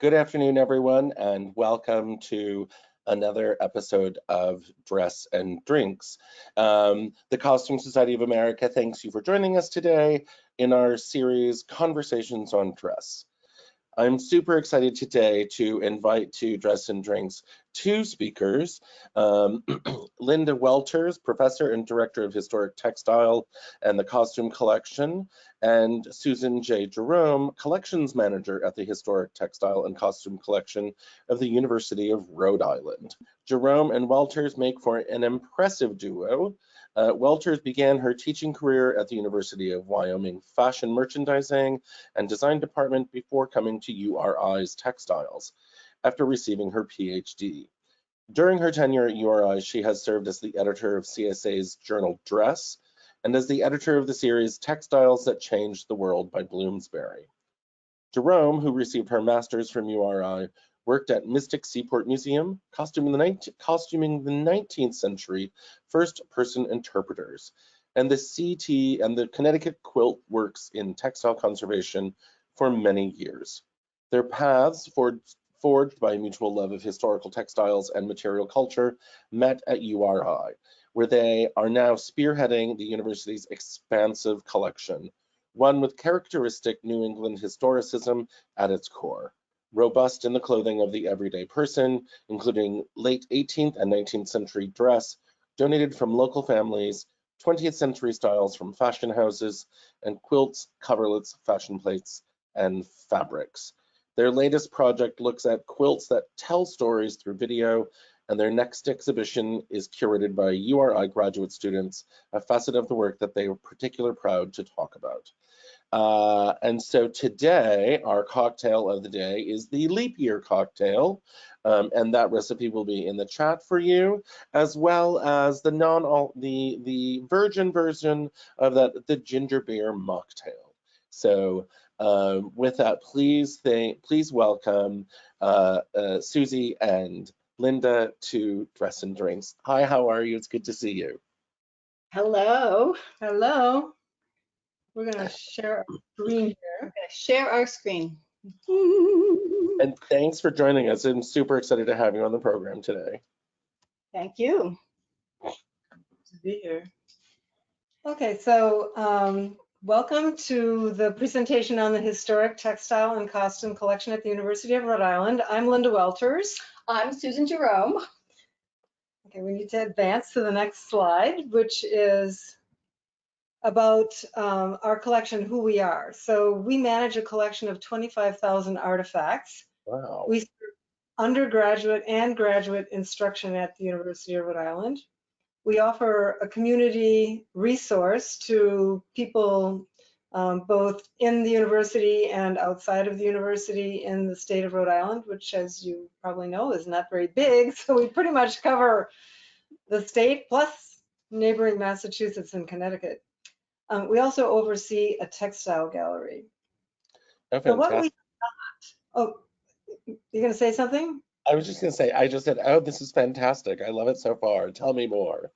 Good afternoon, everyone, and welcome to another episode of Dress and Drinks. The Costume Society of America thanks you for joining us today in our series, Conversations on Dress. I'm super excited today to invite to Dress and Drinks two speakers, Linda Welters, Professor and Director of Historic Textile and the Costume Collection, and Susan J. Jerome, Collections Manager at the Historic Textile and Costume Collection of the University of Rhode Island. Jerome and Welters make for an impressive duo. Welters began her teaching career at the University of Wyoming Fashion Merchandising and Design Department before coming to URI's Textiles after receiving her PhD. During her tenure at URI, she has served as the editor of CSA's journal Dress and as the editor of the series Textiles That Changed the World by Bloomsbury. Jerome, who received her master's from URI, worked at Mystic Seaport Museum, costuming the 19th century first-person interpreters, and the CT and the Connecticut Quilt Works in textile conservation for many years. Their paths, forged by a mutual love of historical textiles and material culture, met at URI, where they are now spearheading the university's expansive collection, one with characteristic New England historicism at its core. Robust in the clothing of the everyday person, including late 18th and 19th century dress, donated from local families, 20th century styles from fashion houses, and quilts, coverlets, fashion plates, and fabrics. Their latest project looks at quilts that tell stories through video, and their next exhibition is curated by URI graduate students, a facet of the work that they are particularly proud to talk about. And so today, our cocktail of the day is the leap year cocktail, and that recipe will be in the chat for you, as well as the virgin version of that, the ginger beer mocktail. So with that, please welcome Susie and Linda to Dress and Drinks. Hi, how are you? It's good to see you. Hello. Hello. We're going to share our screen here. We're going to share our screen. And thanks for joining us. I'm super excited to have you on the program today. Thank you. To be here. Okay, so welcome to the presentation on the Historic Textile and Costume Collection at the University of Rhode Island. I'm Linda Welters. I'm Susan Jerome. Okay, we need to advance to the next slide, which is about our collection, who we are. So we manage a collection of 25,000 artifacts. Wow. We serve undergraduate and graduate instruction at the University of Rhode Island. We offer a community resource to people both in the university and outside of the university in the state of Rhode Island, which, as you probably know, is not very big. So we pretty much cover the state plus neighboring Massachusetts and Connecticut. We also oversee a textile gallery. Oh, so what we you're going to say something? I was just going to say, I just said, oh, this is fantastic. I love it so far. Tell me more.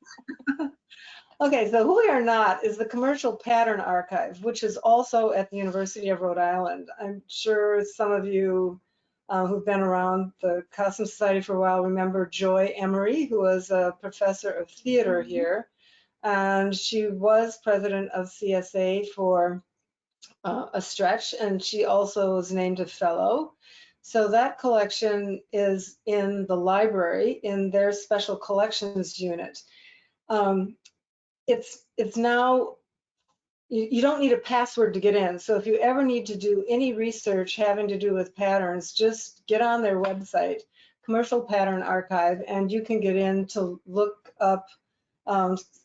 Okay, so who we are not is the Commercial Pattern Archive, which is also at the University of Rhode Island. I'm sure some of you who've been around the Costume Society for a while remember Joy Emery, who was a professor of theater here. And she was president of CSA for a stretch, and she also was named a fellow. So that collection is in the library in their special collections unit. It's now, you don't need a password to get in. So if you ever need to do any research having to do with patterns, just get on their website, Commercial Pattern Archive, and you can get in to look up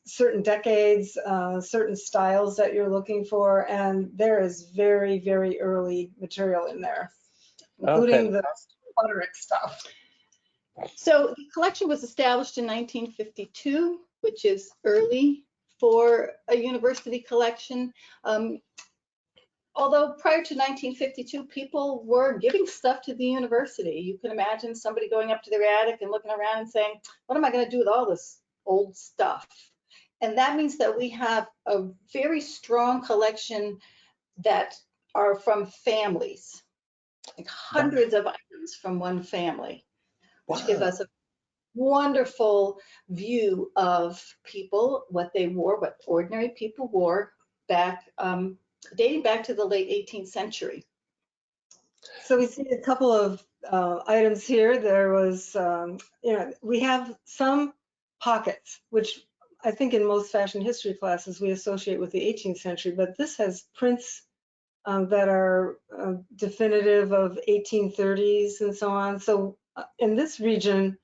certain decades, certain styles that you're looking for, and there is very, very early material in there, including the Butterick stuff. So the collection was established in 1952, which is early for a university collection. Although prior to 1952, people were giving stuff to the university. You can imagine somebody going up to their attic and looking around and saying, what am I going to do with all this old stuff? And that means that we have a very strong collection that are from families. like hundreds of items from one family, which give Wow. us a wonderful view of people, what they wore, what ordinary people wore back, dating back to the late 18th century. So we see a couple of items here. There was, we have some pockets, which I think in most fashion history classes we associate with the 18th century, but this has prints that are definitive of 1830s and so on. So in this region,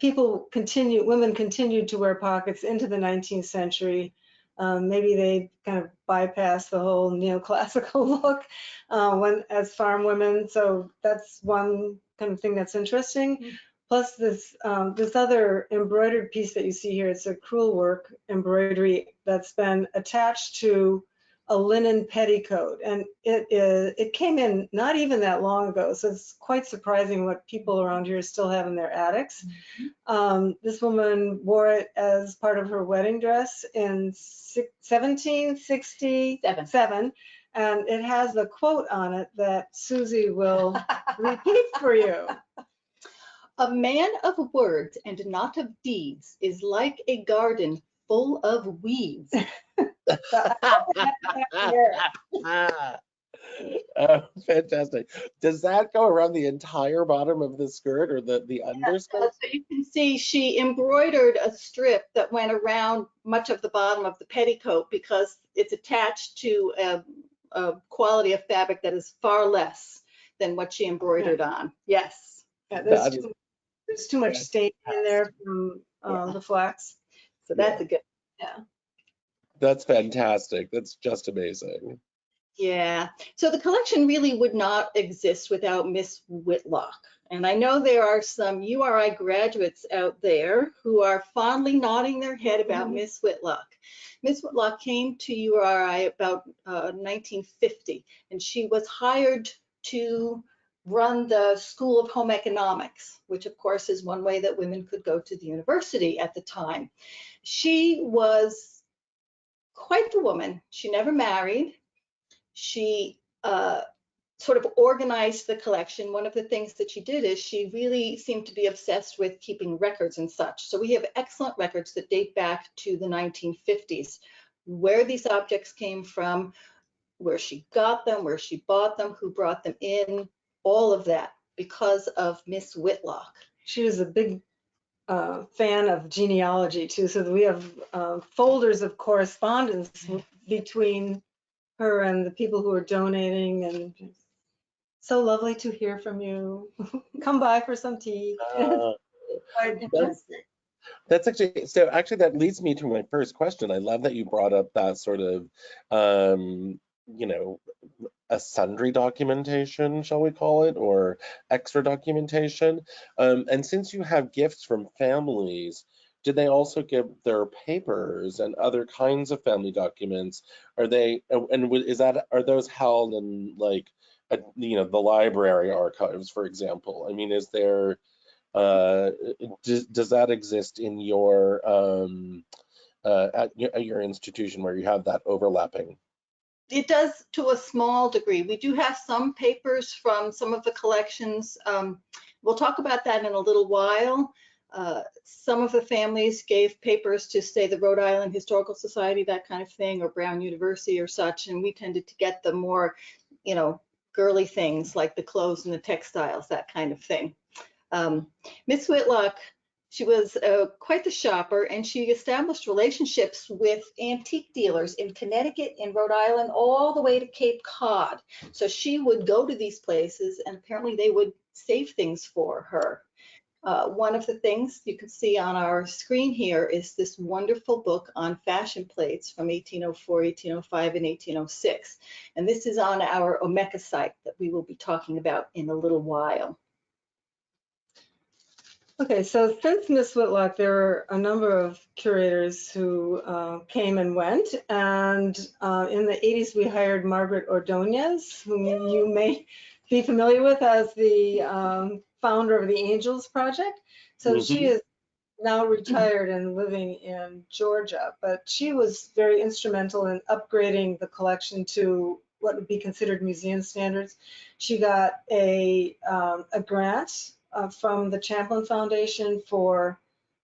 women continued to wear pockets into the 19th century. Maybe they kind of bypassed the whole neoclassical look as farm women. So that's one kind of thing that's interesting. Plus this other embroidered piece that you see here, it's a crewel work embroidery that's been attached to a linen petticoat, and it came in not even that long ago, so it's quite surprising what people around here still have in their attics. This woman wore it as part of her wedding dress in 1767, and it has a quote on it that Susie will repeat for you. A man of words and not of deeds is like a garden full of weeds. Oh, fantastic. Does that go around the entire bottom of the skirt or the underskirt? So you can see she embroidered a strip that went around much of the bottom of the petticoat because it's attached to a quality of fabric that is far less than what she embroidered on. Yes. Yeah, there's too much stain in there from the flax. So that's a good, yeah. That's fantastic. That's just amazing. Yeah. So the collection really would not exist without Miss Whitlock. And I know there are some URI graduates out there who are fondly nodding their head about Miss Whitlock. Miss Whitlock came to URI about 1950, and she was hired to run the School of Home Economics, which of course is one way that women could go to the university at the time. She was quite the woman. She never married. She sort of organized the collection. One of the things that she did is she really seemed to be obsessed with keeping records and such. So we have excellent records that date back to the 1950s, where these objects came from, where she got them, where she bought them, who brought them in, all of that because of Miss Whitlock. She was a big fan of genealogy too, so we have folders of correspondence between her and the people who are donating, and so lovely to hear from you. Come by for some tea. That's actually, so actually that leads me to my first question. I love that you brought up that sort of, a sundry documentation, shall we call it, or extra documentation. And since you have gifts from families, did they also give their papers and other kinds of family documents? Are those held in like, the library archives, for example? I mean, is there, does that exist in your at your institution where you have that overlapping? It does to a small degree. We do have some papers from some of the collections. We'll talk about that in a little while. Some of the families gave papers to, say, the Rhode Island Historical Society, that kind of thing, or Brown University or such, and we tended to get the more, girly things like the clothes and the textiles, that kind of thing. Miss Whitlock, she was quite the shopper, and she established relationships with antique dealers in Connecticut, in Rhode Island, all the way to Cape Cod. So she would go to these places, and apparently they would save things for her. One of the things you can see on our screen here is this wonderful book on fashion plates from 1804, 1805, and 1806. And this is on our Omeka site that we will be talking about in a little while. Okay, so since Miss Whitlock, there are a number of curators who came and went, and in the 80s we hired Margaret Ordonez, whom you may be familiar with as the founder of the Angels Project. So she is now retired and living in Georgia, but she was very instrumental in upgrading the collection to what would be considered museum standards. She got a grant from the Champlin Foundation for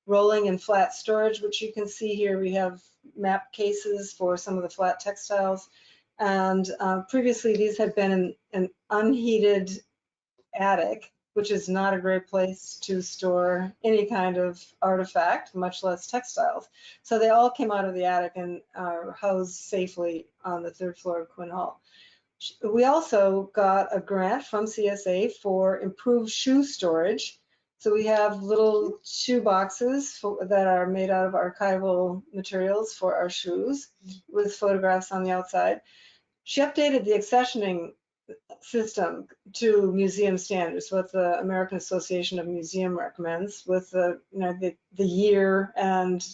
rolling and flat storage, which you can see here. We have map cases for some of the flat textiles. And previously these had been in an unheated attic, which is not a great place to store any kind of artifact, much less textiles. So they all came out of the attic and are housed safely on the 3rd floor of Quinn Hall. We also got a grant from CSA for improved shoe storage. So we have little shoe boxes that are made out of archival materials for our shoes with photographs on the outside. She updated the accessioning system to museum standards, what the American Association of Museum recommends, with the year and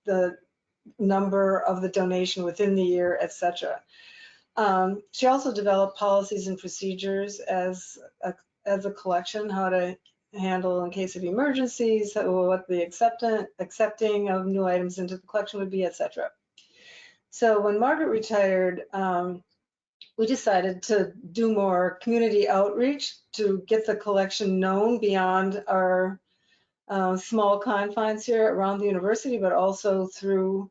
the number of the donation within the year, etc. She also developed policies and procedures as a collection, how to handle in case of emergencies, what the accepting of new items into the collection would be, etc. So when Margaret retired, we decided to do more community outreach to get the collection known beyond our small confines here around the university, but also through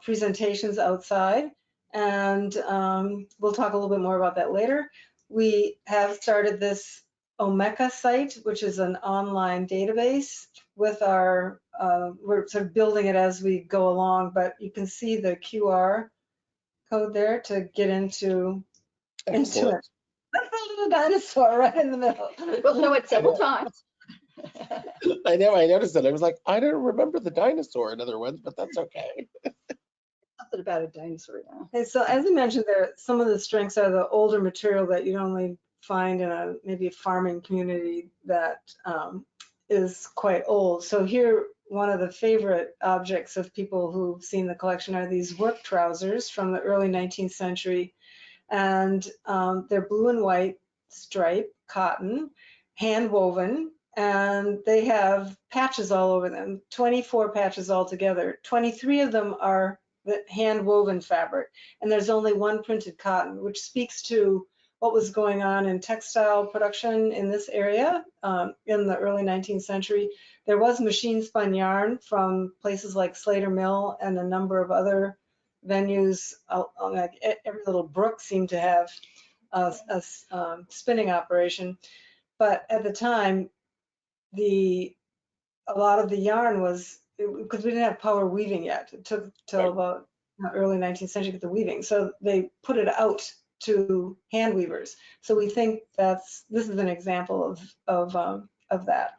presentations outside. And we'll talk a little bit more about that later. We have started this Omeka site, which is an online database with our, we're sort of building it as we go along, but you can see the QR code there to get into it. That's a little dinosaur right in the middle. We'll show it several times. I know, I noticed it. I was like, I don't remember the dinosaur in other ones, but that's okay. Something about a dinosaur now. Okay, so as I mentioned, some of the strengths are the older material that you'd only find in maybe a farming community that is quite old. So here, one of the favorite objects of people who've seen the collection are these work trousers from the early 19th century. And they're blue and white stripe cotton, hand woven, and they have patches all over them, 24 patches altogether. 23 of them are the hand woven fabric, and there's only one printed cotton, which speaks to what was going on in textile production in this area in the early 19th century. There was machine spun yarn from places like Slater Mill and a number of other venues. Like every little brook seemed to have a spinning operation. But at the time, a lot of the yarn was, because we didn't have power weaving yet. It took till about the early 19th century to get the weaving. So they put it out to hand weavers. So we think this is an example of that.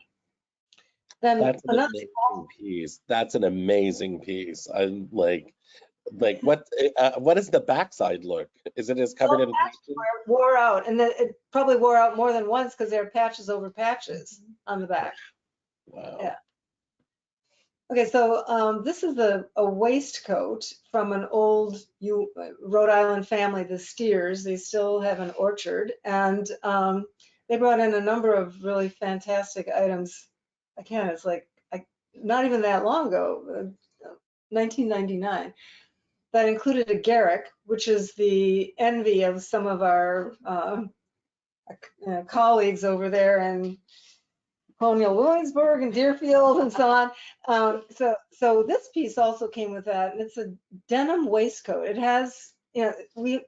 Then that's an amazing piece. That's an amazing piece. I'm like what does the backside look? Is it as covered in patches? Wore out, and then it probably wore out more than once because there are patches over patches on the back. Wow. Yeah. Okay, so this is a waistcoat from an old Rhode Island family, the Steers. They still have an orchard, and they brought in a number of really fantastic items. Again, it's like not even that long ago, 1999. That included a Garrick, which is the envy of some of our colleagues over there in Colonial Williamsburg and Deerfield and so on. So this piece also came with that, and it's a denim waistcoat. It has, the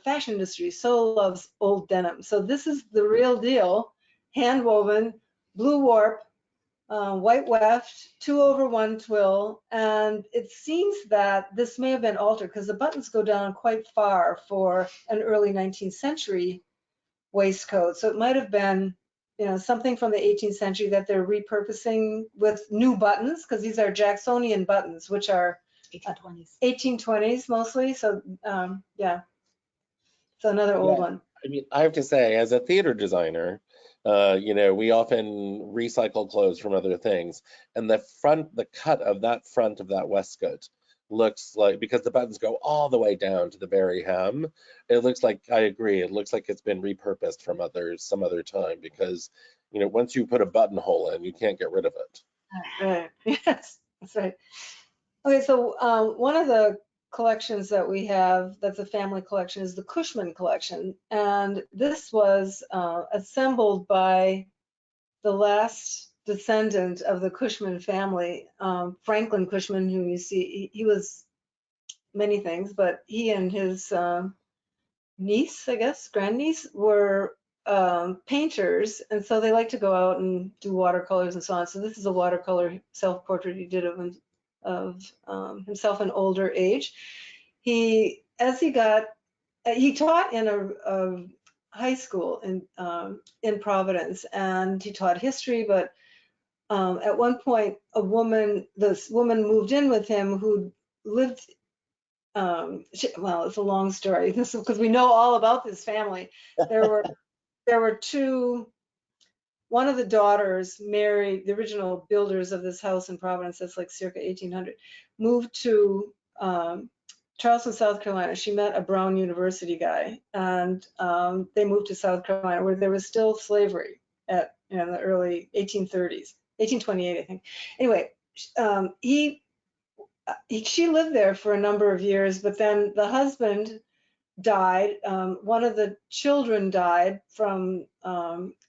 fashion industry so loves old denim. So this is the real deal, hand woven, blue warp, white weft, 2/1 twill, and it seems that this may have been altered because the buttons go down quite far for an early 19th century waistcoat. So it might have been, something from the 18th century that they're repurposing with new buttons, because these are Jacksonian buttons, which are 1820s mostly. So yeah, so another old one. I mean, I have to say, as a theater designer, we often recycle clothes from other things, and the cut of that front of that waistcoat looks like, because the buttons go all the way down to the very hem, it looks like, I agree, it looks like it's been repurposed from some other time, because once you put a buttonhole in, you can't get rid of it. Right. Yes, that's right. Okay, so one of the collections that we have, that's a family collection, is the Cushman collection. And this was assembled by the last descendant of the Cushman family, Franklin Cushman, who you see, he was many things, but he and his niece, I guess, grandniece, were painters, and so they like to go out and do watercolors and so on. So this is a watercolor self-portrait he did of himself in older age. He taught in a high school in Providence, and he taught history, but at one point this woman moved in with him who lived, well, it's a long story, this is because we know all about this family. There were two, one of the daughters married the original builders of this house in Providence, that's like circa 1800, moved to Charleston, South Carolina. She met a Brown University guy, and they moved to South Carolina, where there was still slavery in the early 1830s, 1828, I think. Anyway, she lived there for a number of years, but then the husband died. One of the children died from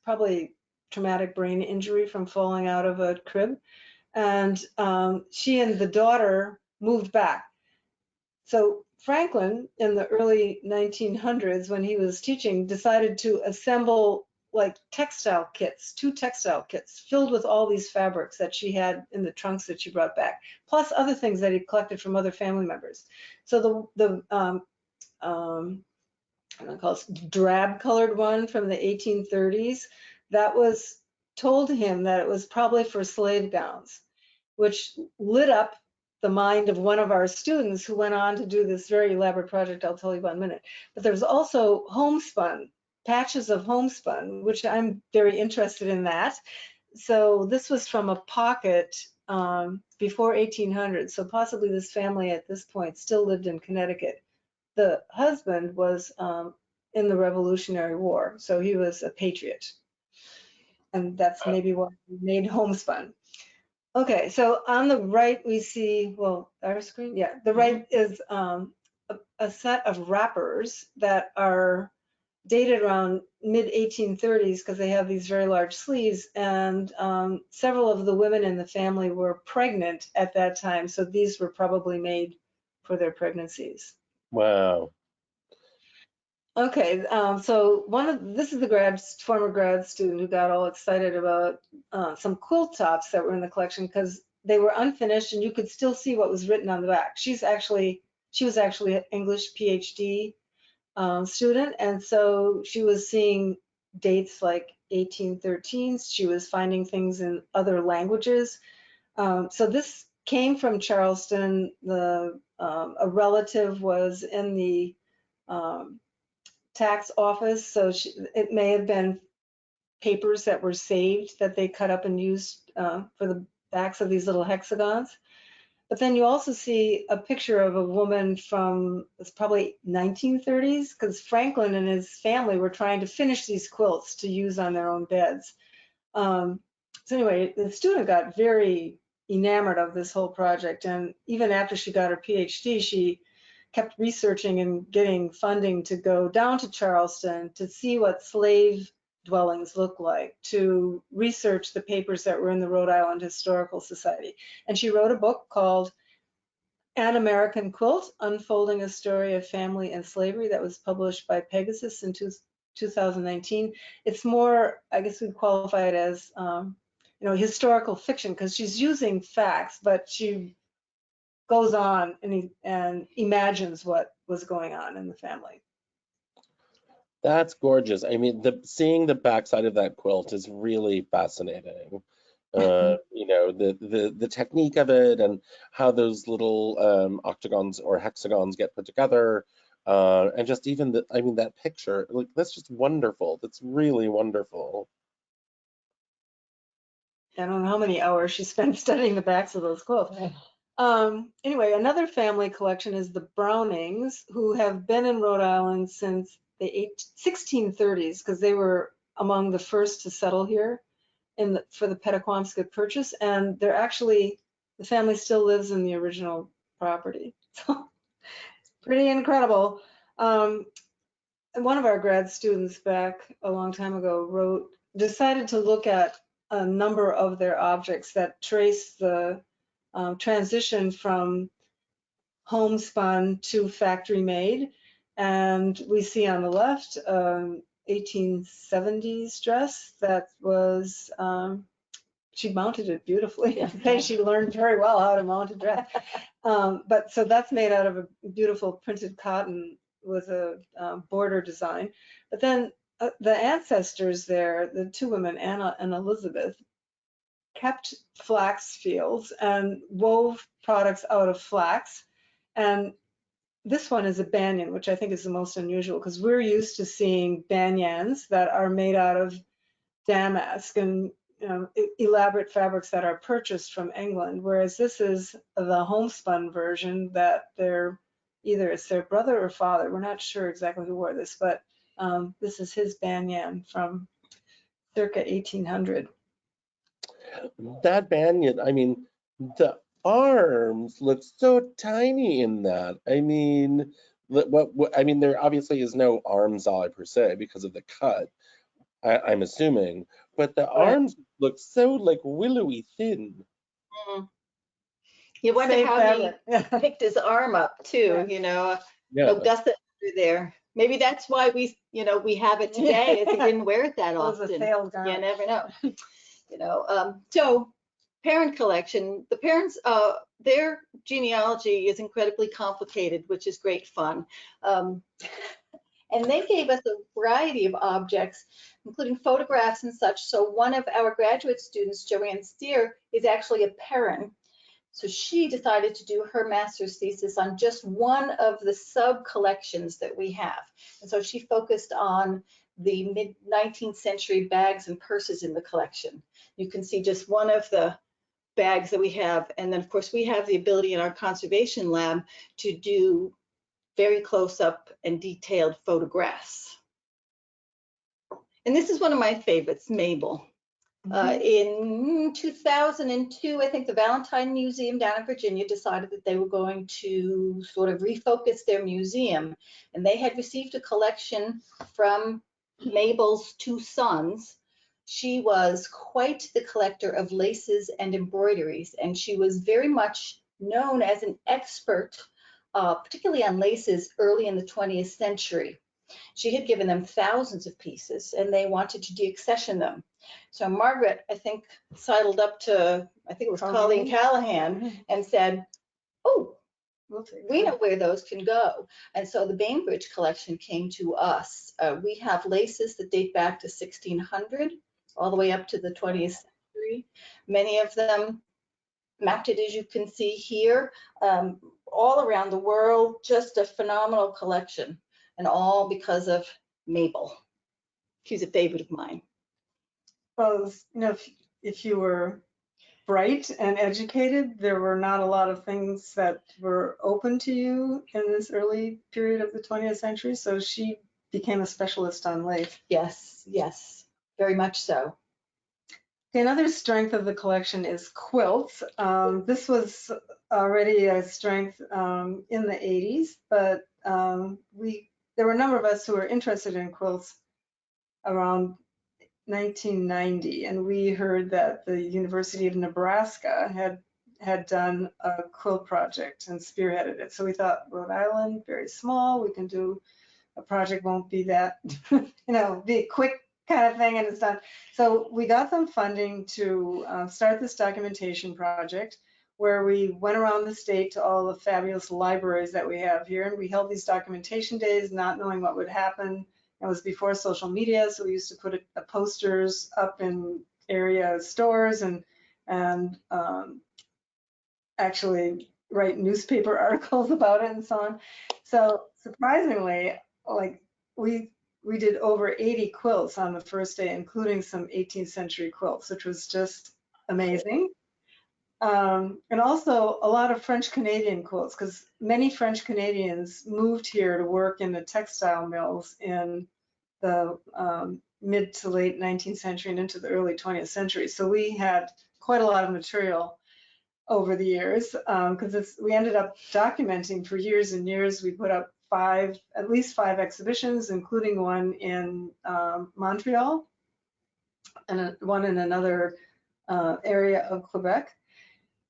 probably traumatic brain injury from falling out of a crib, and she and the daughter moved back. So Franklin, in the early 1900s, when he was teaching, decided to assemble like textile kits, 2 textile kits filled with all these fabrics that she had in the trunks that she brought back, plus other things that he collected from other family members. So the I'm gonna call it drab colored one from the 1830s, that was told him that it was probably for slave gowns, which lit up the mind of one of our students who went on to do this very elaborate project I'll tell you about in a minute. But there's also homespun, patches of homespun, which I'm very interested in that. So this was from a pocket before 1800, so possibly this family at this point still lived in Connecticut. The husband was in the Revolutionary War, so he was a patriot. And that's maybe why he made homespun. Okay, so on the right we see, well, our screen, yeah, the right is a set of wrappers that are dated around mid-1830s because they have these very large sleeves, and several of the women in the family were pregnant at that time, so these were probably made for their pregnancies. Wow. Okay, so this is the former grad student who got all excited about some quilt tops that were in the collection because they were unfinished and you could still see what was written on the back. She was actually an English PhD student, and so she was seeing dates like 1813. She was finding things in other languages. So this came from Charleston. A relative was in the tax office, so it may have been papers that were saved that they cut up and used for the backs of these little hexagons. But then you also see a picture of a woman from, it's probably 1930s, because Franklin and his family were trying to finish these quilts to use on their own beds. So anyway, the student got very enamored of this whole project, and even after she got her PhD, she kept researching and getting funding to go down to Charleston to see what slave dwellings look like, to research the papers that were in the Rhode Island Historical Society. And she wrote a book called An American Quilt, Unfolding a Story of Family and Slavery, that was published by Pegasus in 2019. It's more, I guess we'd qualify it as historical fiction, because she's using facts, but she goes on and imagines what was going on in the family. That's gorgeous. I mean, seeing the backside of that quilt is really fascinating. The technique of it and how those little octagons or hexagons get put together, and just even that picture, like, that's just wonderful. That's really wonderful. I don't know how many hours she spent studying the backs of those quilts. Anyway, another family collection is the Brownings, who have been in Rhode Island since the 1630s, because they were among the first to settle here for the Petaquamscut Purchase, and the family still lives in the original property. So pretty incredible. And one of our grad students back a long time ago decided to look at a number of their objects that trace the transition from homespun to factory made. And we see on the left 1870s dress that was, she mounted it beautifully. Yeah. She learned very well how to mount a dress. But so that's made out of a beautiful printed cotton with a border design. But then the ancestors there, the two women, Anna and Elizabeth, kept flax fields and wove products out of flax. And this one is a banyan, which I think is the most unusual because we're used to seeing banyans that are made out of damask and elaborate fabrics that are purchased from England, whereas this is the homespun version that either it's their brother or father. We're not sure exactly who wore this, but this is his banyan from circa 1800. That banyan, I mean, the arms look so tiny in that. I mean, I mean, there obviously is no armscye per se because of the cut, I'm assuming, but the arms look so like willowy thin. Mm. You wonder Same how fabric. he picked his arm up too, Yeah. no gusset under there. Maybe that's why we have it today, is he didn't wear it that It was a often. failed You garment. never know. So parent collection, the parents, their genealogy is incredibly complicated, which is great fun. And they gave us a variety of objects, including photographs and such. So one of our graduate students, Joanne Steer, is actually a parent. So she decided to do her master's thesis on just one of the sub-collections that we have. And so she focused on the mid-19th century bags and purses in the collection. You can see just one of the bags that we have. And then, of course, we have the ability in our conservation lab to do very close-up and detailed photographs. And this is one of my favorites, Mabel. In 2002, I think the Valentine Museum down in Virginia decided that they were going to sort of refocus their museum. And they had received a collection from Mabel's two sons. She was quite the collector of laces and embroideries, and she was very much known as an expert, particularly on laces early in the 20th century. She had given them thousands of pieces, and they wanted to deaccession them. So Margaret, I think, sidled up to, I think it was Colleen Callahan, and said, oh, we know where those can go. And so the Bainbridge collection came to us. We have laces that date back to 1600, all the way up to the 20th century. Many of them mounted, as you can see here, all around the world. Just a phenomenal collection. And all because of Mabel. She's a favorite of mine. Well, if you were bright and educated, there were not a lot of things that were open to you in this early period of the 20th century. So she became a specialist on lace. Yes, yes, very much so. Another strength of the collection is quilts. This was already a strength in the 80s, but there were a number of us who were interested in quilts around 1990, and we heard that the University of Nebraska had done a quilt project and spearheaded it. So we thought, Rhode Island, very small, we can do a project, won't be that, be a quick kind of thing and it's done. So we got them funding to start this documentation project, where we went around the state to all the fabulous libraries that we have here, and we held these documentation days, not knowing what would happen. It was before social media, so we used to put posters up in area stores and actually write newspaper articles about it and so on. So surprisingly, like we did over 80 quilts on the first day, including some 18th century quilts, which was just amazing. And also a lot of French Canadian quilts, because many French Canadians moved here to work in the textile mills in the mid to late 19th century and into the early 20th century. So we had quite a lot of material over the years, because we ended up documenting for years and years. We put up at least five exhibitions, including one in Montreal and one in another area of Quebec.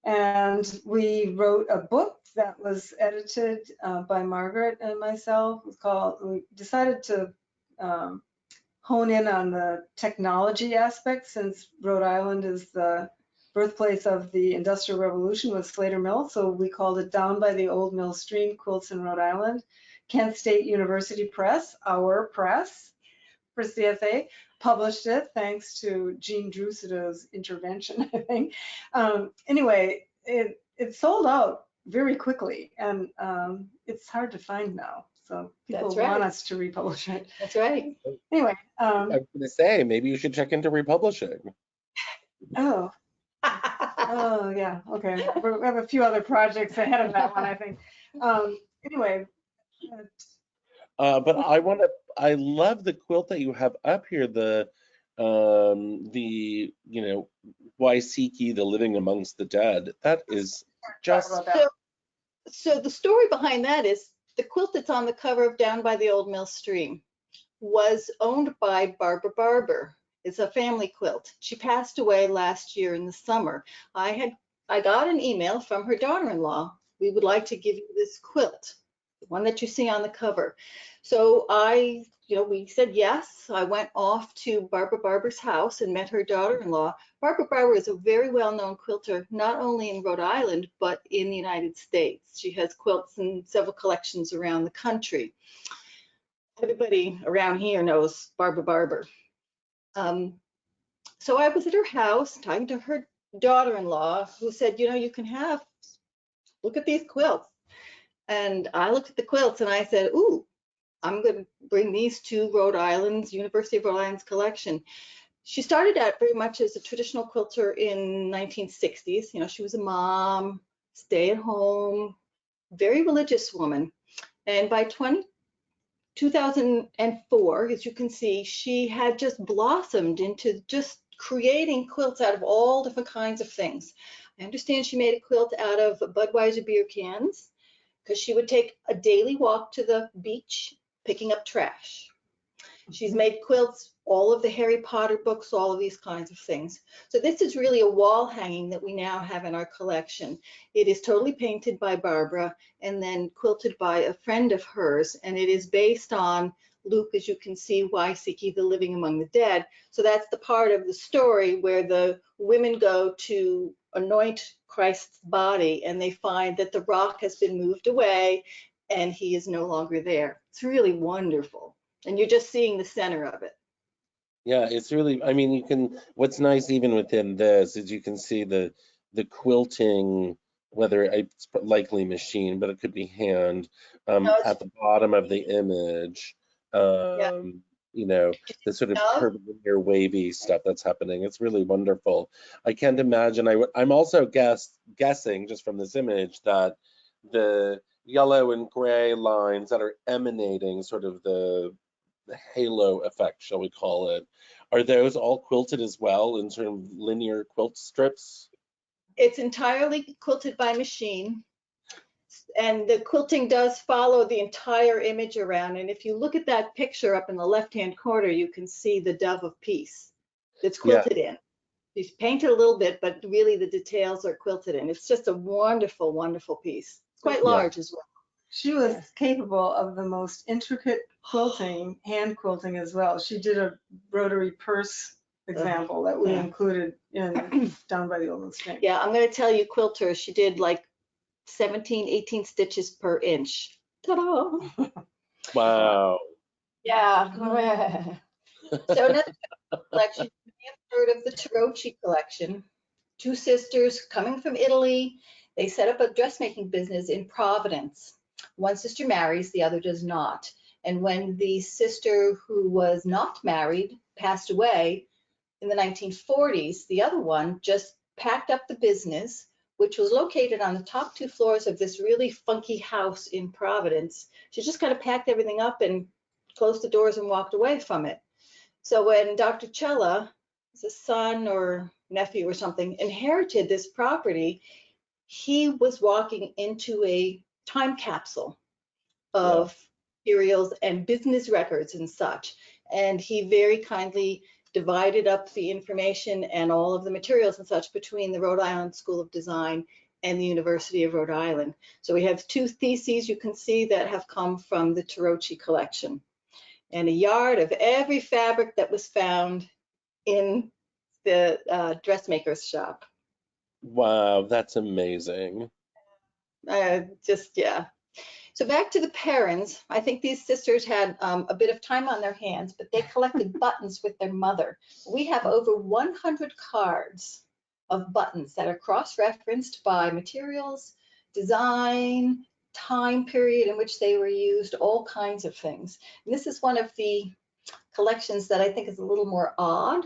And we wrote a book that was edited by Margaret and myself. We decided to hone in on the technology aspect, since Rhode Island is the birthplace of the Industrial Revolution with Slater Mill. So we called it Down by the Old Mill Stream, Quilts in Rhode Island. Kent State University Press, our press for CSA, published it thanks to Jean Drusida's intervention, I think. Anyway, it sold out very quickly, and it's hard to find now. So people want us to republish it. That's right. Anyway. I was going to say, maybe you should check into republishing. Oh. Oh, yeah. Okay. We have a few other projects ahead of that one, I think. Anyway. But I love the quilt that you have up here, the Waisiki, the living amongst the dead. That is just so the story behind that is the quilt that's on the cover of Down by the Old Mill Stream was owned by Barbara Barber. It's a family quilt. She passed away last year in the summer. I got an email from her daughter-in-law. We would like to give you this quilt, the one that you see on the cover. So we said yes. I went off to Barbara Barber's house and met her daughter-in-law. Barbara Barber is a very well-known quilter, not only in Rhode Island, but in the United States. She has quilts in several collections around the country. Everybody around here knows Barbara Barber. So I was at her house talking to her daughter-in-law, who said, you can look at these quilts. And I looked at the quilts and I said, ooh, I'm going to bring these to Rhode Island's, University of Rhode Island's collection. She started out very much as a traditional quilter in 1960s. She was a mom, stay at home, very religious woman. And by 2004, as you can see, she had just blossomed into just creating quilts out of all different kinds of things. I understand she made a quilt out of Budweiser beer cans, because she would take a daily walk to the beach, picking up trash. She's made quilts, all of the Harry Potter books, all of these kinds of things. So this is really a wall hanging that we now have in our collection. It is totally painted by Barbara and then quilted by a friend of hers, and it is based on Luke, as you can see, Waisiki, the living among the dead. So that's the part of the story where the women go to anoint Christ's body and they find that the rock has been moved away and he is no longer there. It's really wonderful. And you're just seeing the center of it. Yeah, it's really, I mean, what's nice even within this is you can see the quilting, whether it's likely machine, but it could be hand, at the bottom of the image. The sort of curvilinear wavy stuff that's happening. It's really wonderful. I can't imagine, I'm also guessing just from this image that the yellow and gray lines that are emanating sort of the halo effect, shall we call it, are those all quilted as well in sort of linear quilt strips? It's entirely quilted by machine. And the quilting does follow the entire image around. And if you look at that picture up in the left-hand corner, you can see the dove of peace that's quilted in. She's painted a little bit, but really the details are quilted in. It's just a wonderful, wonderful piece. It's quite large as well. She was capable of the most intricate quilting, hand quilting as well. She did a rotary purse example that we included in Down by the Old Mill Stream. Yeah, I'm going to tell you, quilter, she did like 17, 18 stitches per inch. Ta-da! Wow. Yeah. So another collection, you may have heard of the Tarocchi collection. Two sisters coming from Italy. They set up a dressmaking business in Providence. One sister marries, the other does not. And when the sister who was not married passed away in the 1940s, the other one just packed up the business, which was located on the top 2 floors of this really funky house in Providence. She just kind of packed everything up and closed the doors and walked away from it. So when Dr. Cella, his son or nephew or something, inherited this property, he was walking into a time capsule of materials and business records and such. And he very kindly divided up the information and all of the materials and such between the Rhode Island School of Design and the University of Rhode Island. So we have 2 theses you can see that have come from the Tarochi collection, and a yard of every fabric that was found in the dressmaker's shop. Wow, that's amazing. Yeah. So back to the parents. I think these sisters had a bit of time on their hands, but they collected buttons with their mother. We have over 100 cards of buttons that are cross-referenced by materials, design, time period in which they were used, all kinds of things. And this is one of the collections that I think is a little more odd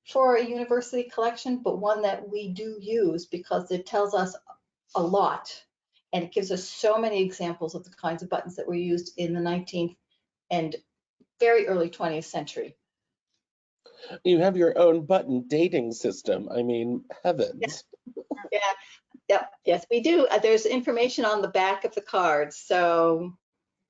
for a university collection, but one that we do use because it tells us a lot. And it gives us so many examples of the kinds of buttons that were used in the 19th and very early 20th century. You have your own button dating system. I mean, heavens. Yeah. Yep. Yes, we do. There's information on the back of the cards, so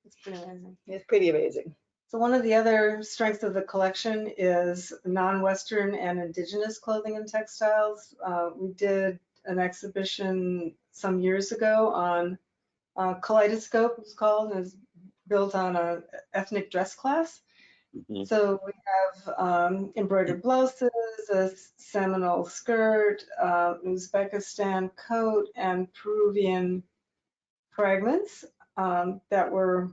It's pretty amazing. it's pretty amazing. So one of the other strengths of the collection is non-Western and indigenous clothing and textiles. We did an exhibition some years ago on Kaleidoscope, it was called, and it's built on a ethnic dress class. Mhm. So we have embroidered blouses, a Seminole skirt, Uzbekistan coat, and Peruvian fragments that were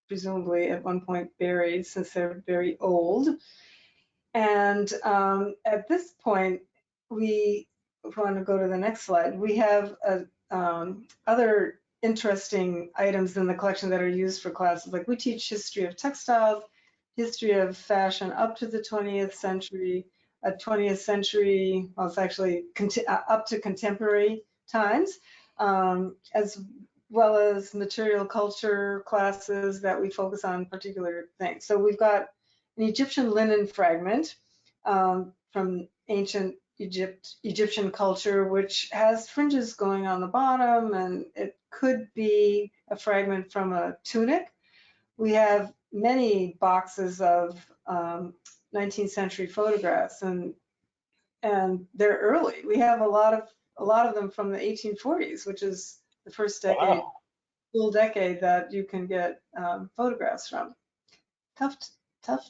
presumably at one point buried since they're very old. And at this point, we want to go to the next slide. We have other interesting items in the collection that are used for classes. Like we teach history of textiles, history of fashion up to the 20th century, a 20th century, well, it's actually up to contemporary times, as well as material culture classes that we focus on particular things. So we've got an Egyptian linen fragment from ancient Egyptian culture, which has fringes going on the bottom, and it could be a fragment from a tunic. We have many boxes of 19th century photographs, and they're early. We have a lot of them from the 1840s, which is the first decade, Wow. full decade that you can get photographs from. Tough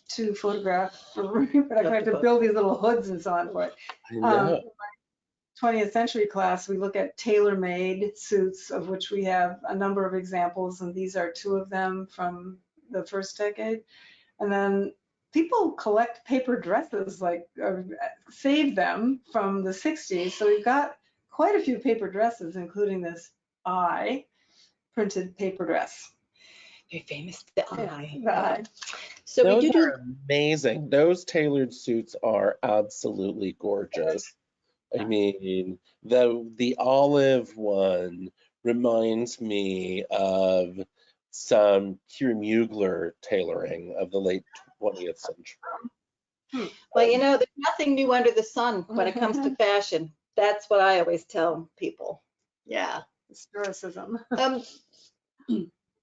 to photograph for reproduction. I have to build these little hoods and so on for it. I know. 20th century class, we look at tailor-made suits, of which we have a number of examples, and these are 2 of them from the first decade. And then people collect paper dresses, like save them from the 60s. So we've got quite a few paper dresses, including this eye printed paper dress. Very famous, the eye. The eye. So Those we do are amazing. Those tailored suits are absolutely gorgeous. I mean, the olive one reminds me of some Kira Mugler tailoring of the late 20th century. Well, you know, there's nothing new under the sun when it comes to fashion. That's what I always tell people. Yeah. Historicism.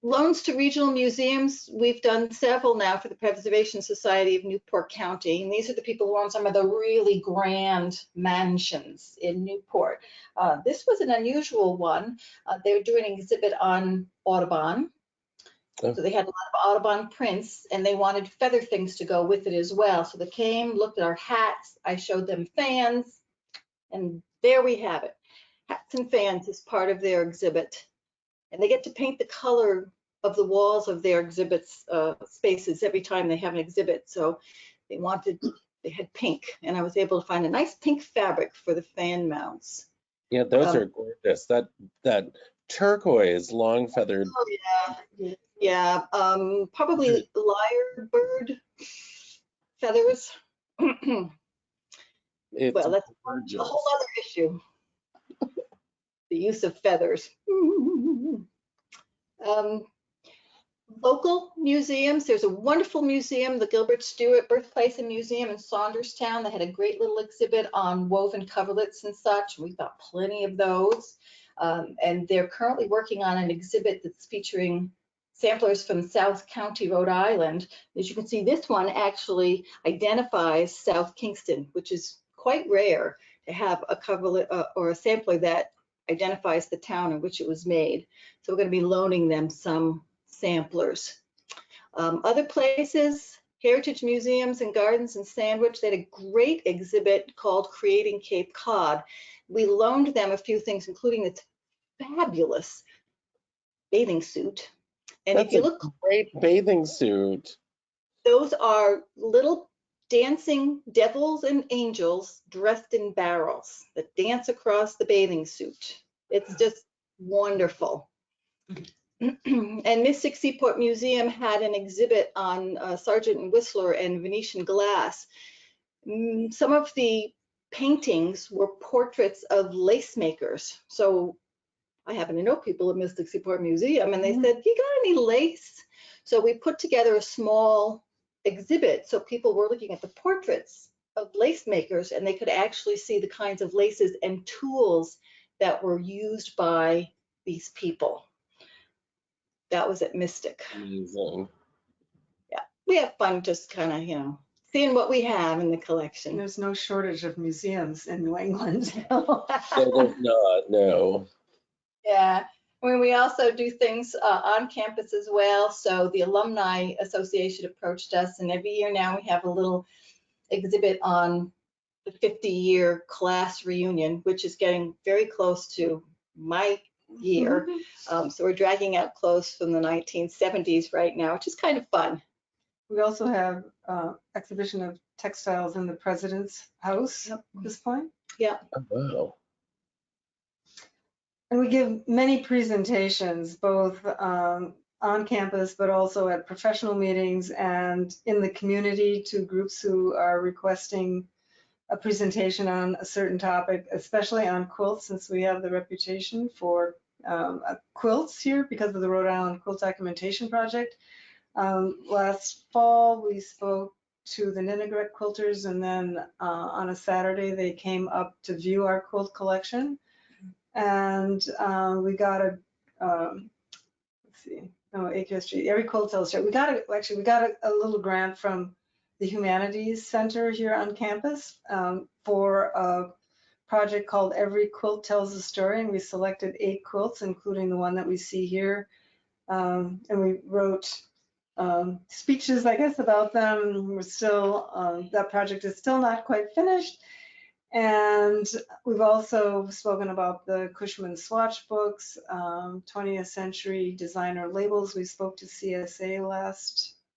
Loans to regional museums, we've done several now for the Preservation Society of Newport County. And these are the people who own some of the really grand mansions in Newport. This was an unusual one. They were doing an exhibit on Audubon. So they had a lot of Audubon prints, and they wanted feather things to go with it as well. So they came, looked at our hats. I showed them fans, and there we have it. Hats and fans is part of their exhibit. And they get to paint the color of the walls of their exhibits spaces every time they have an exhibit. So they had pink, and I was able to find a nice pink fabric for the fan mounts. Yeah, those are gorgeous. That turquoise long feathered. Oh yeah, probably lyrebird feathers. It's Well, that's gorgeous. a whole other issue. The use of feathers. Local museums, there's a wonderful museum, the Gilbert Stuart Birthplace and Museum in Saunderstown, that had a great little exhibit on woven coverlets and such. We've got plenty of those. And they're currently working on an exhibit that's featuring samplers from South County, Rhode Island. As you can see, this one actually identifies South Kingston, which is quite rare to have a coverlet or a sampler that identifies the town in which it was made. So we're going to be loaning them some samplers. Other places, heritage museums and gardens in Sandwich, they had a great exhibit called Creating Cape Cod. We loaned them a few things, including this fabulous bathing suit. And That's if you a look, great bathing suit. those are little dancing devils and angels dressed in barrels that dance across the bathing suit. It's just wonderful. And Mystic Seaport Museum had an exhibit on Sargent and Whistler and Venetian glass. Some of the paintings were portraits of lace makers. So I happen to know people at Mystic Seaport Museum, and they said, "You got any lace?" So we put together a small exhibit so people were looking at the portraits of lace makers, and they could actually see the kinds of laces and tools that were used by these people. That was at Mystic. Amazing. Yeah, we have fun just kind of, seeing what we have in the collection. There's no shortage of museums in New England. No, there's not, no. Yeah, I mean, we also do things on campus as well. So the Alumni Association approached us, and every year now we have a little exhibit on the 50-year class reunion, which is getting very close to my year. So we're dragging out clothes from the 1970s right now, which is kind of fun. We also have exhibition of textiles in the President's House at this point. Yeah. Oh, wow. And we give many presentations, both on campus, but also at professional meetings and in the community to groups who are requesting a presentation on a certain topic, especially on quilts, since we have the reputation for quilts here because of the Rhode Island Quilt Documentation Project. Last fall, we spoke to the Ninigret quilters, and then on a Saturday, they came up to view our quilt collection. And we got a, let's see, no, HSG, every quilt illustrated. We got a little grant from the Humanities Center here on campus for a project called Every Quilt Tells a Story, and we selected 8 quilts, including the one that we see here. And we wrote speeches, I guess, about them. We're still, that project is still not quite finished. And we've also spoken about the Cushman swatch books, 20th century designer labels. We spoke to CSA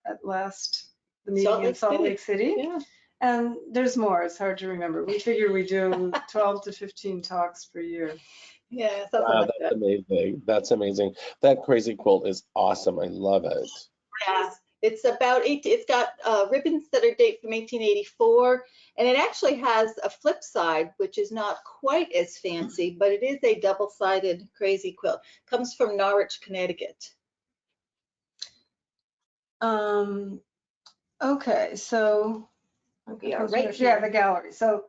at the meeting in Salt Lake City. Yeah. And there's more, it's hard to remember. We figure we do 12 to 15 talks per year. Yeah, something Wow, like that's that. amazing. That's amazing. That crazy quilt is awesome. I love it. Yeah, it's about it's got ribbons that are date from 1884, and it actually has a flip side, which is not quite as fancy, but it is a double-sided crazy quilt. Comes from Norwich, Connecticut. Okay, so We are right here. yeah, the gallery. So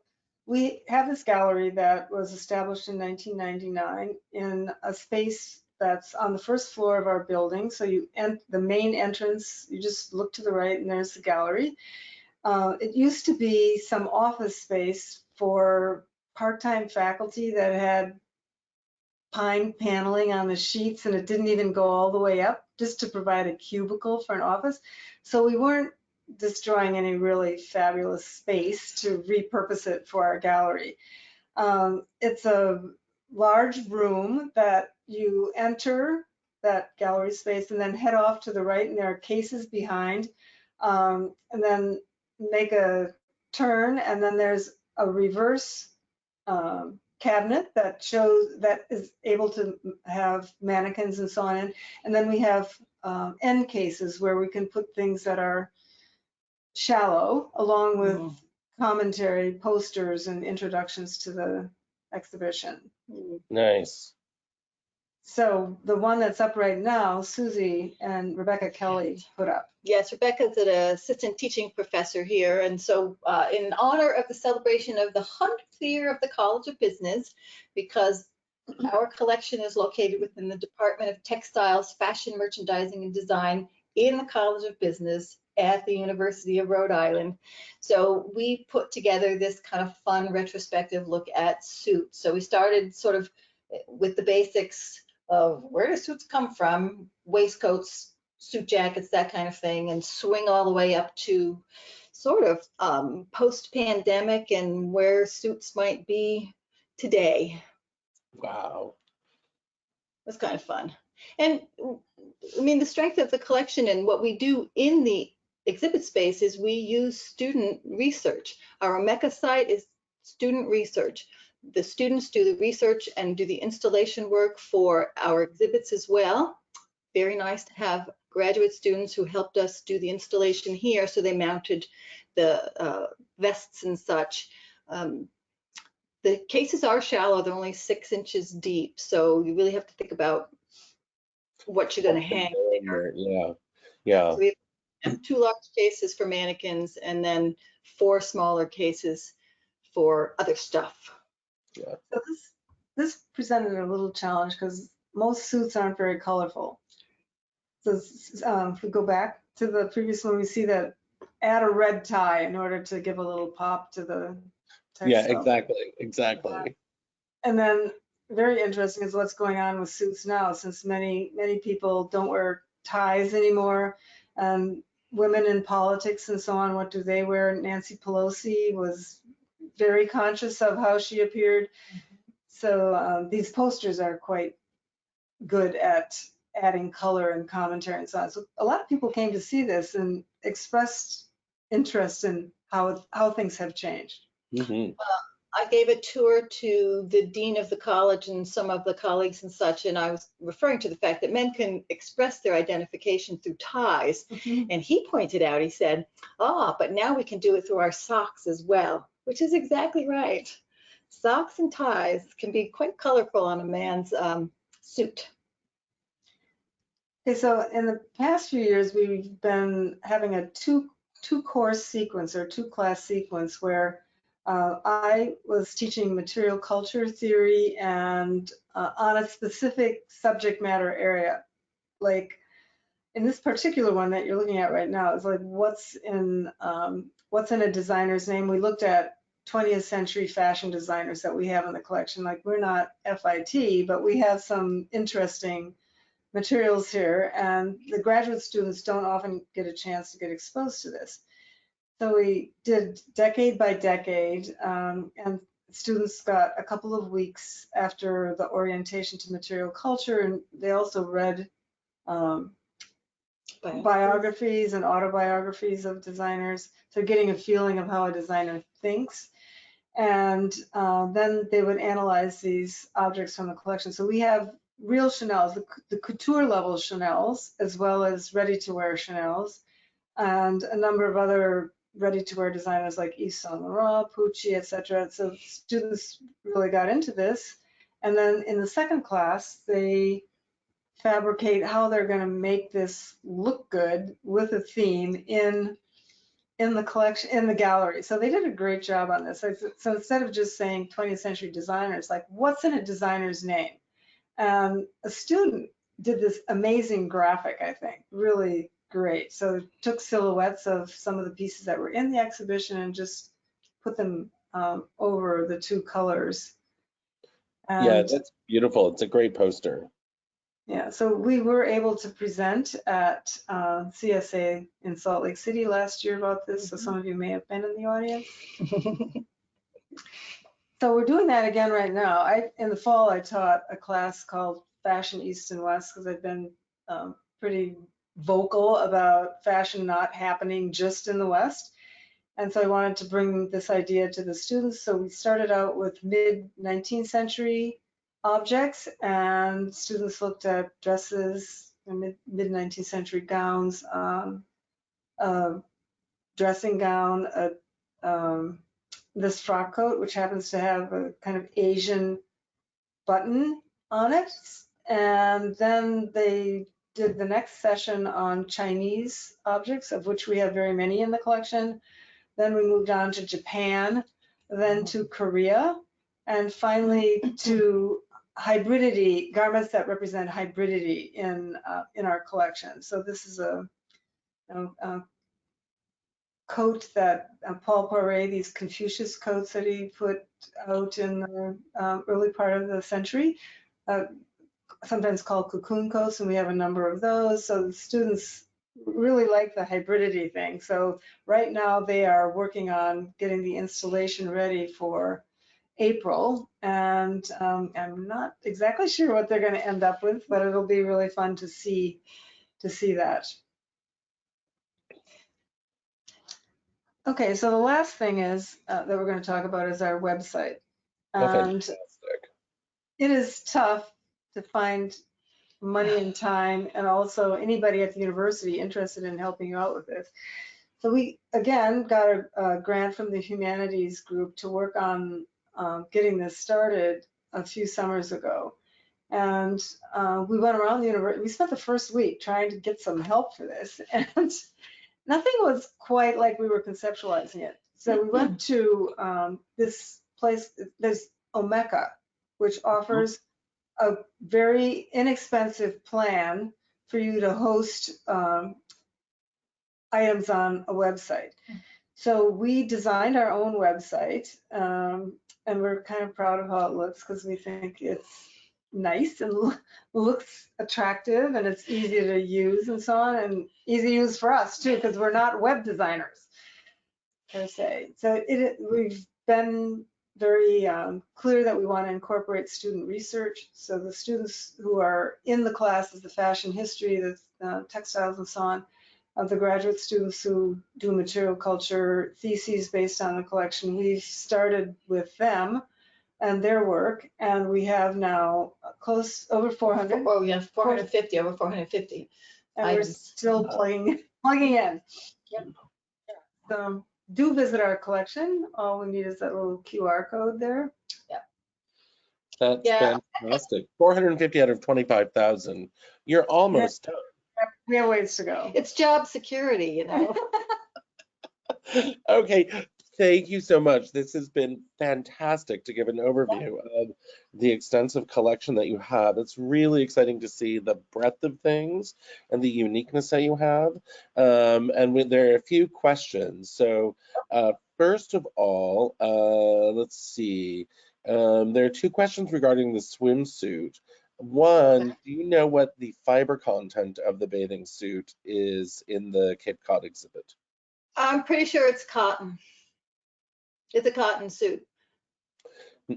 we have this gallery that was established in 1999 in a space that's on the first floor of our building. So the main entrance, you just look to the right and there's the gallery. It used to be some office space for part-time faculty that had pine paneling on the sheets, and it didn't even go all the way up, just to provide a cubicle for an office. So we weren't destroying any really fabulous space to repurpose it for our gallery. It's a large room that you enter that gallery space and then head off to the right, and there are cases behind, and then make a turn, and then there's a reverse cabinet that is able to have mannequins and so on. And then we have end cases where we can put things that are shallow, along with commentary, posters, and introductions to the exhibition. Nice. So the one that's up right now, Susie and Rebecca Kelly put up. Yes, Rebecca's an assistant teaching professor here. And so in honor of the celebration of the 100th year of the College of Business, because our collection is located within the Department of Textiles, Fashion, Merchandising, and Design in the College of Business at the University of Rhode Island. So we put together this kind of fun retrospective look at suits. So we started sort of with the basics of where do suits come from, waistcoats, suit jackets, that kind of thing, and swing all the way up to sort of post-pandemic and where suits might be today. Wow. It was kind of fun. And I mean, the strength of the collection and what we do in the exhibit space is we use student research. Our Omeka site is student research. The students do the research and do the installation work for our exhibits as well. Very nice to have graduate students who helped us do the installation here. So they mounted the vests and such. The cases are shallow, they're only 6 inches deep. So you really have to think about what you're going to hang there. Yeah, yeah. So we have 2 large cases for mannequins and then 4 smaller cases for other stuff. Yeah. So this presented a little challenge because most suits aren't very colorful. So if we go back to the previous one, we see that add a red tie in order to give a little pop to the textile. Yeah, exactly. And then very interesting is what's going on with suits now, since many people don't wear ties anymore. Women in politics and so on, what do they wear? Nancy Pelosi was very conscious of how she appeared. So these posters are quite good at adding color and commentary and so on. So a lot of people came to see this and expressed interest in how things have changed. Mm-hmm. I gave a tour to the dean of the college and some of the colleagues and such, and I was referring to the fact that men can express their identification through ties. Mm-hmm. And he pointed out, he said, but now we can do it through our socks as well, which is exactly right. Socks and ties can be quite colorful on a man's suit. Okay, so in the past few years, we've been having a two-course sequence or 2-class sequence where I was teaching material culture theory and on a specific subject matter area. Like in this particular one that you're looking at right now, is like what's in a designer's name. We looked at 20th century fashion designers that we have in the collection. Like we're not FIT, but we have some interesting materials here, and the graduate students don't often get a chance to get exposed to this. So we did decade by decade, and students got a couple of weeks after the orientation to material culture, and they also read biographies and autobiographies of designers, so getting a feeling of how a designer thinks. And then they would analyze these objects from the collection. So we have real Chanels, the couture level Chanels, as well as ready-to-wear Chanels, and a number of other ready-to-wear designers like Yves Saint Laurent, Pucci, etc. So students really got into this. And then in the second class, they fabricate how they're going to make this look good with a theme in the collection, in the gallery. So they did a great job on this. So instead of just saying 20th century designers, like what's in a designer's name? A student did this amazing graphic, I think, really great. So took silhouettes of some of the pieces that were in the exhibition and just put them over the 2 colors. And yeah, that's beautiful. It's a great poster. Yeah, so we were able to present at CSA in Salt Lake City last year about this, so some of you may have been in the audience. So we're doing that again right now. In the fall, I taught a class called Fashion East and West because I've been pretty vocal about fashion not happening just in the West. And so I wanted to bring this idea to the students. So we started out with mid-19th century objects, and students looked at dresses, mid-19th century gowns, dressing gown, this frock coat, which happens to have a kind of Asian button on it, And then they did the next session on Chinese objects, of which we have very many in the collection. Then we moved on to Japan, then to Korea, and finally to hybridity, garments that represent hybridity in our collection. So this is a coat that Paul Poiret, these Confucius coats that he put out in the early part of the century, sometimes called cocoon coats, and we have a number of those. So the students really like the hybridity thing. So right now they are working on getting the installation ready for April, and I'm not exactly sure what they're going to end up with, but it'll be really fun to see that. Okay, so the last thing is that we're going to talk about is our website. And it is tough to find money and time, and also anybody at the university interested in helping you out with this. So we, again, got a grant from the humanities group to work on getting this started a few summers ago. And we went around the university. We spent the first week trying to get some help for this, and nothing was quite like we were conceptualizing it. So we went to this place, there's Omeka, which offers a very inexpensive plan for you to host items on a website. So we designed our own website, and we're kind of proud of how it looks because we think it's nice and looks attractive, and it's easy to use and so on, and easy to use for us too because we're not web designers per se. So we've been very clear that we want to incorporate student research. So the students who are in the classes, the fashion history, the textiles and so on, of the graduate students who do material culture theses based on the collection, we've started with them and their work, and we have now over 400. Oh, we have 450, over 450. And items. we're still plugging in. Yep. So do visit our collection. All we need is that little QR code there. Yeah. That's fantastic. 450 out of 25,000. You're almost done. We have ways to go. It's job security, you know. Okay, thank you so much. This has been fantastic to give an overview of the extensive collection that you have. It's really exciting to see the breadth of things and the uniqueness that you have. There are a few questions. So first of all, let's see. There are two questions regarding the swimsuit. One, do you know what the fiber content of the bathing suit is in the Cape Cod exhibit? I'm pretty sure it's cotton. It's a cotton suit.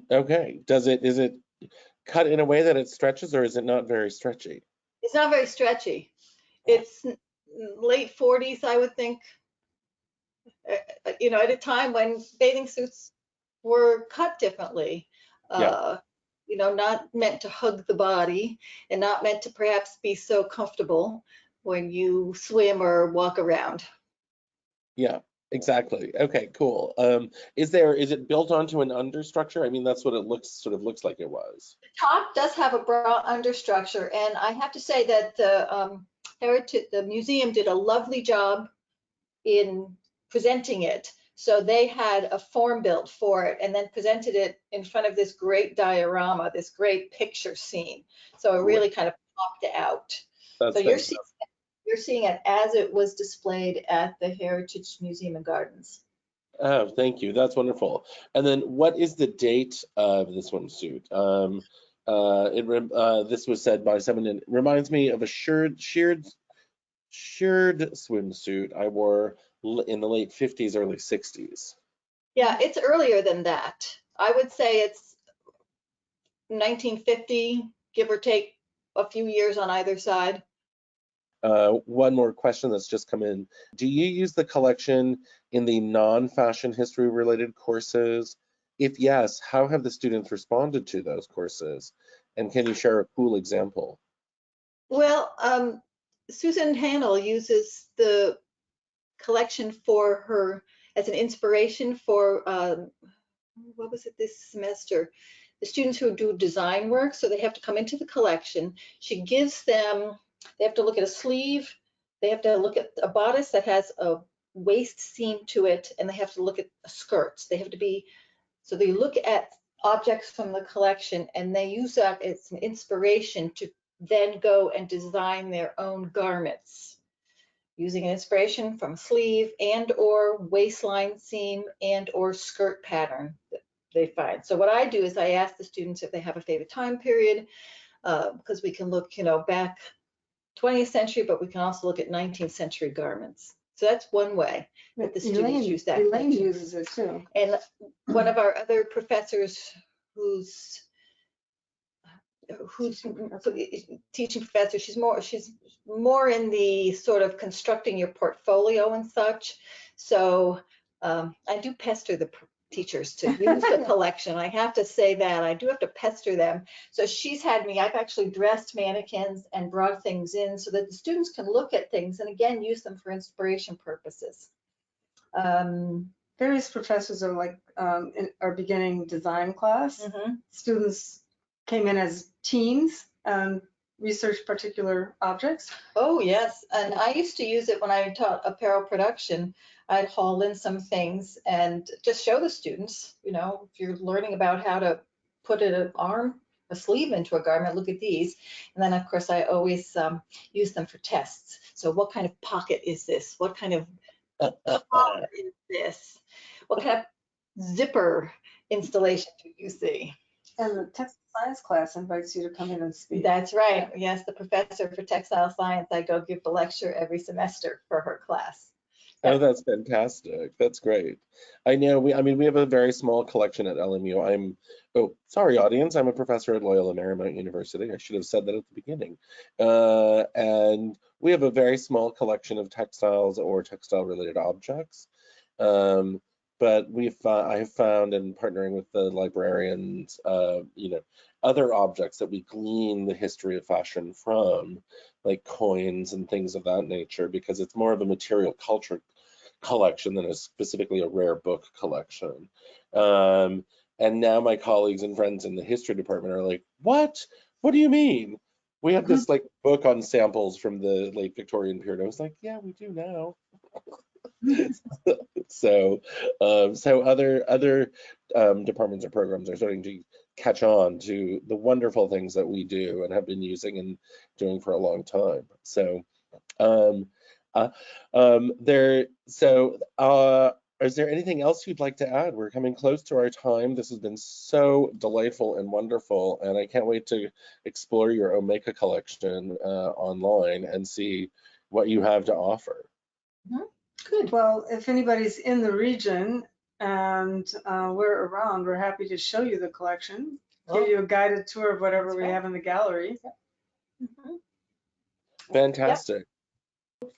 Okay. Is it cut in a way that it stretches, or is it not very stretchy? It's not very stretchy. It's late 40s, I would think. You know, at a time when bathing suits were cut differently. Yeah. You know, not meant to hug the body and not meant to perhaps be so comfortable when you swim or walk around. Yeah, exactly. Okay, cool. Is it built onto an understructure? I mean, that's what it sort of looks like it was. The top does have a bra understructure, and I have to say that the museum did a lovely job in presenting it. So they had a form built for it and then presented it in front of this great diorama, this great picture scene. So it really kind of popped out. That's so you're seeing it as it was displayed at the Heritage Museum and Gardens. Oh, thank you. That's wonderful. And then what is the date of the swimsuit? This was said by someone, and it reminds me of a sheared swimsuit I wore in the late 50s, early 60s. Yeah, it's earlier than that. I would say it's 1950, give or take a few years on either side. One more question that's just come in. Do you use the collection in the non-fashion history related courses? If yes, how have the students responded to those courses? And can you share a cool example? Well, Susan Hannell uses the collection for her as an inspiration for what was it this semester? the students who do design work, so they have to come into the collection. She gives them, they have to look at a sleeve, they have to look at a bodice that has a waist seam to it, and they have to look at skirts. They have to be, so they look at objects from the collection and they use that as an inspiration to then go and design their own garments using an inspiration from sleeve and or waistline seam and or skirt pattern that they find. So what I do is I ask the students if they have a favorite time period, because we can look, you know, back 20th century, but we can also look at 19th century garments. So that's one way that the students use that. Elaine uses it too. And one of our other professors who's teaching professor, she's more in the sort of constructing your portfolio and such. So I do pester the teachers to use the collection. I have to say that I do have to pester them. So she's had me, I've actually dressed mannequins and brought things in so that the students can look at things and again use them for inspiration purposes. Various professors are like in our beginning design class. Students came in as teams and researched particular objects. Oh yes, and I used to use it when I taught apparel production. I'd haul in some things and just show the students, you know, if you're learning about how to put a sleeve into a garment, look at these. And then of course I always use them for tests. So what kind of pocket is this? What kind of collar is this? What kind of zipper installation do you see? And the textile science class invites you to come in and speak. That's right. Yes, the professor for textile science, I go give the lecture every semester for her class. Oh, that's fantastic. That's great. I know we have a very small collection at LMU. Oh, sorry, audience. I'm a professor at Loyola Marymount University. I should have said that at the beginning. And we have a very small collection of textiles or textile-related objects. But I have found in partnering with the librarians, you know, other objects that we glean the history of fashion from, like coins and things of that nature, because it's more of a material culture collection than specifically a rare book collection. And now my colleagues and friends in the history department are like, what? What do you mean? We have this like book on samples from the late Victorian period. I was like, yeah, we do now. So other departments or programs are starting to catch on to the wonderful things that we do and have been using and doing for a long time. So is there anything else you'd like to add? We're coming close to our time. This has been so delightful and wonderful, and I can't wait to explore your Omeka collection online and see what you have to offer. Good. Well, if anybody's in the region and we're around, we're happy to show you the collection, give you a guided tour of whatever we have in the gallery. Fantastic.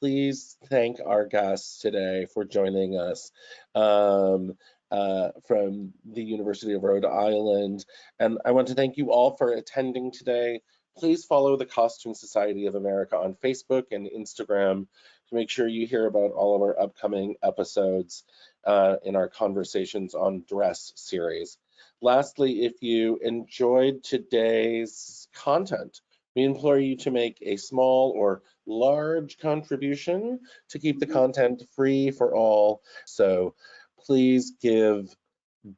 Please thank our guests today for joining us from the University of Rhode Island. And I want to thank you all for attending today. Please follow the Costume Society of America on Facebook and Instagram to make sure you hear about all of our upcoming episodes in our Conversations on Dress series. Lastly, if you enjoyed today's content, we implore you to make a small or large contribution to keep the content free for all. So please give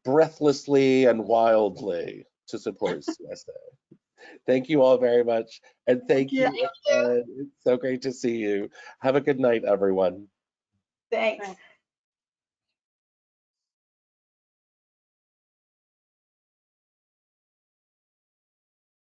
breathlessly and wildly to support CSA. Thank you all very much. And thank you. It's so great to see you. Have a good night, everyone. Thanks.